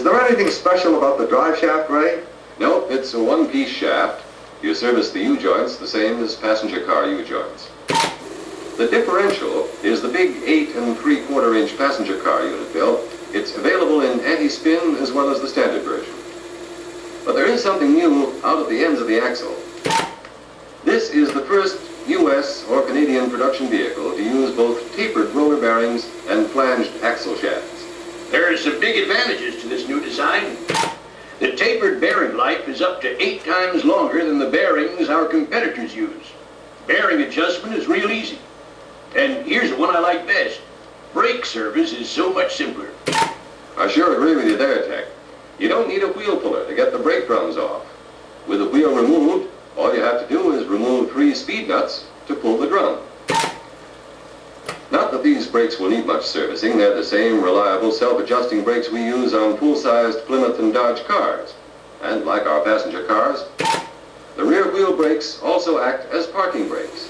Is there anything special about the drive shaft, Ray? Nope, it's a one-piece shaft. You service the U-joints the same as passenger car U-joints. The differential is the big 8 3/4 inch passenger car unit, Bill. It's available in anti-spin as well as the standard version. But there is something new out at the ends of the axle. This is the first U.S. or Canadian production vehicle to use both tapered roller bearings and flanged axle shafts. There are some big advantages to this new design. The tapered bearing life is up to 8 times longer than the bearings our competitors use. Bearing adjustment is real easy. And here's the one I like best. Brake service is so much simpler. I sure agree with you there, Tech. You don't need a wheel puller to get the brake drums off. With the wheel removed, all you have to do is remove 3 speed nuts to pull the drum. Not that these brakes will need much servicing. They're the same reliable self-adjusting brakes we use on full-sized Plymouth and Dodge cars. And like our passenger cars, the rear wheel brakes also act as parking brakes.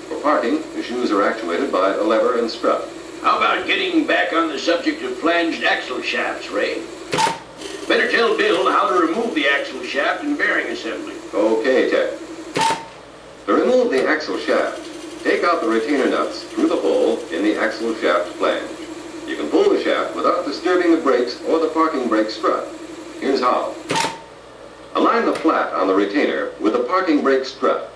For parking, the shoes are actuated by a lever and strut. How about getting back on the subject of flanged axle shafts, Ray? Better tell Bill how to remove the axle shaft and bearing assembly. Okay, Ted. To remove the axle shaft, take out the retainer nuts through the hole in the axle shaft flange. You can pull the shaft without disturbing the brakes or the parking brake strut. Here's how. Align the flat on the retainer with the parking brake strut.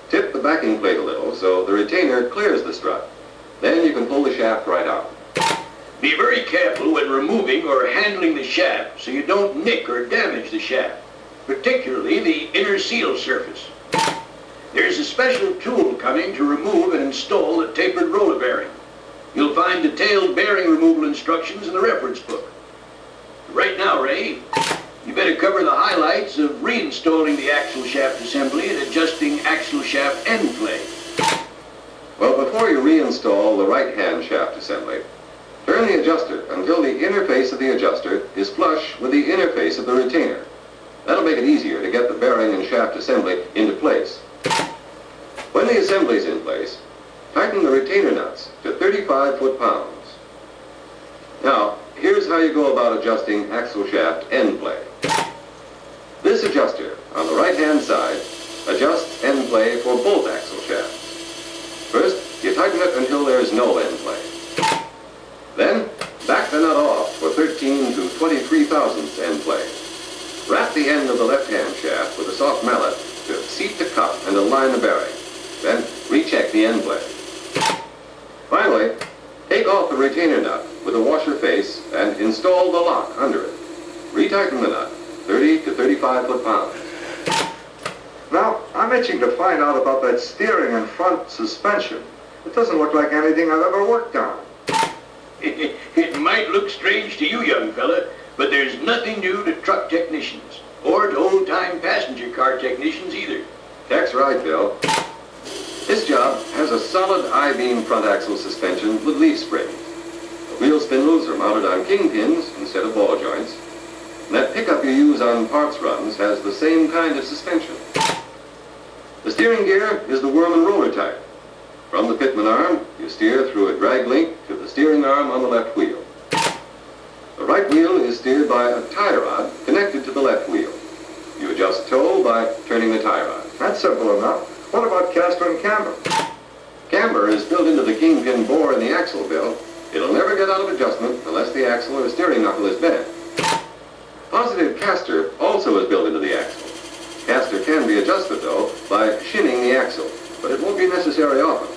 Tip the backing plate a little so the retainer clears the strut. Then you can pull the shaft right out. Be very careful when removing or handling the shaft so you don't nick or damage the shaft, particularly the inner seal surface. There's a special tool coming to remove and install a tapered roller bearing. You'll find detailed bearing removal instructions in the reference book. Right now, Ray, you better cover the highlights of reinstalling the axle shaft assembly and adjusting axle shaft end play. Well, before you reinstall the right-hand shaft assembly, turn the adjuster until the interface of the adjuster is flush with the interface of the retainer. That'll make it easier to get the bearing and shaft assembly into place. When the assembly is in place, tighten the retainer nuts to 35 foot-pounds. Now, here's how you go about adjusting axle shaft end play. This adjuster on the right-hand side adjusts end play for both axle shafts. First, you tighten it until there's no end play. Then, back the nut off for 13 to 23 thousandths end play. Wrap the end of the left-hand shaft with a soft mallet to seat the cup and align the bearing. Then, recheck the end play. Finally, take off the retainer nut with a washer face and install the lock under it. Retighten the nut, 30 to 35 foot-pounds. Now, I'm itching to find out about that steering and front suspension. It doesn't look like anything I've ever worked on. It might look strange to you, young fella, but there's nothing new to truck technicians, or to old-time passenger car technicians either. Tech's right, Bill. This job has a solid I-beam front axle suspension with leaf springs. The wheel spindles are mounted on kingpins instead of ball joints. And that pickup you use on parts runs has the same kind of suspension. The steering gear is the worm and roller type. From the pitman arm, you steer through a drag link to the steering arm on the left wheel. The right wheel is steered by a tie rod connected to the left wheel. You adjust toe by turning the tie rod. That's simple enough. What about caster and camber? Camber is built into the kingpin bore in the axle, Bill. It'll never get out of adjustment unless the axle or steering knuckle is bent. Positive caster also is built into the axle. Caster can be adjusted, though, by shinning the axle, but it won't be necessary often.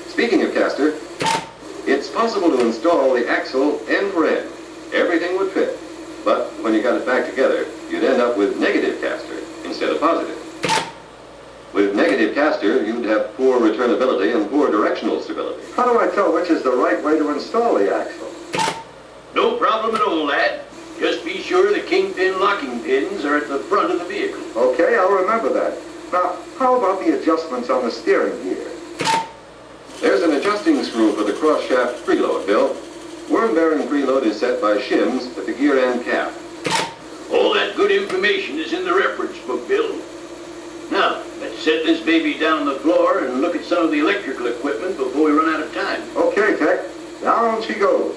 Speaking of caster, it's possible to install the axle end for end. Everything would fit, but when you got it back together, you'd end up with negative caster instead of positive. With negative caster, you'd have poor returnability and poor directional stability. How do I tell which is the right way to install the axle? No problem at all, lad. Just be sure the kingpin locking pins are at the front of the vehicle. Okay, I'll remember that. Now, how about the adjustments on the steering gear? There's an adjusting screw for the cross-shaft preload, Bill. Worm bearing preload is set by shims at the gear end cap. All that good information is in the reference book, Bill. Now, let's set this baby down on the floor and look at some of the electrical equipment before we run out of time. Okay, Tech. Down she goes.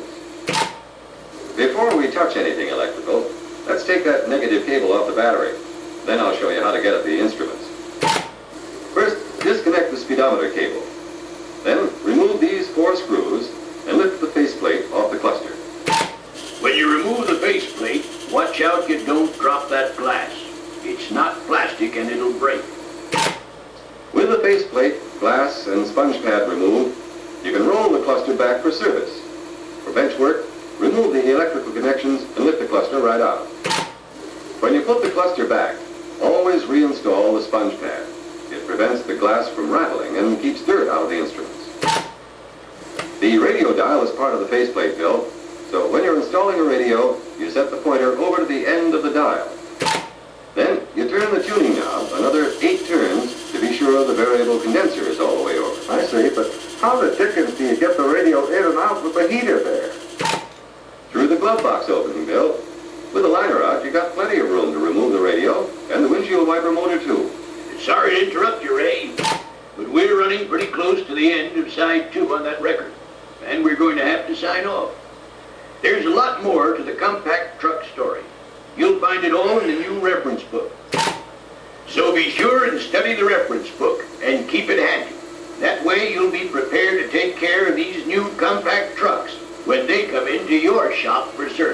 Before we we touch anything electrical, let's take that negative cable off the battery. Then I'll show you how to get at the instruments. First, disconnect the speedometer cable. Then, remove these 4 screws and lift the faceplate off the cluster. When you remove the faceplate, watch out you don't drop that glass. It's not plastic and it'll break. With the faceplate, glass, and sponge pad removed, you can roll the cluster back for service. For bench work, remove the electrical connections and lift the cluster right out. When you put the cluster back, always reinstall the sponge pad. It prevents the glass from rattling and keeps dirt out of the instruments. The radio dial is part of the faceplate, Bill, so when you're installing a radio, you set the pointer over to the end of the dial. Then you turn the tuning knob another 8 turns to be sure the variable condenser is all the way over. I see, but how the dickens do you get the radio in and out with the heater there? Through the glove box opening, Bill. With the liner out, you got plenty of room to remove the radio and the windshield wiper motor too. Sorry to interrupt you, Ray, but we're running pretty close to the end of side 2 on that record, and we're going to have to sign off. There's a lot more to the compact truck story. You'll find it all in the new reference book. So be sure and study the reference book and keep it handy. That way you'll be prepared to take care of these new compact trucks when they come into your shop for service.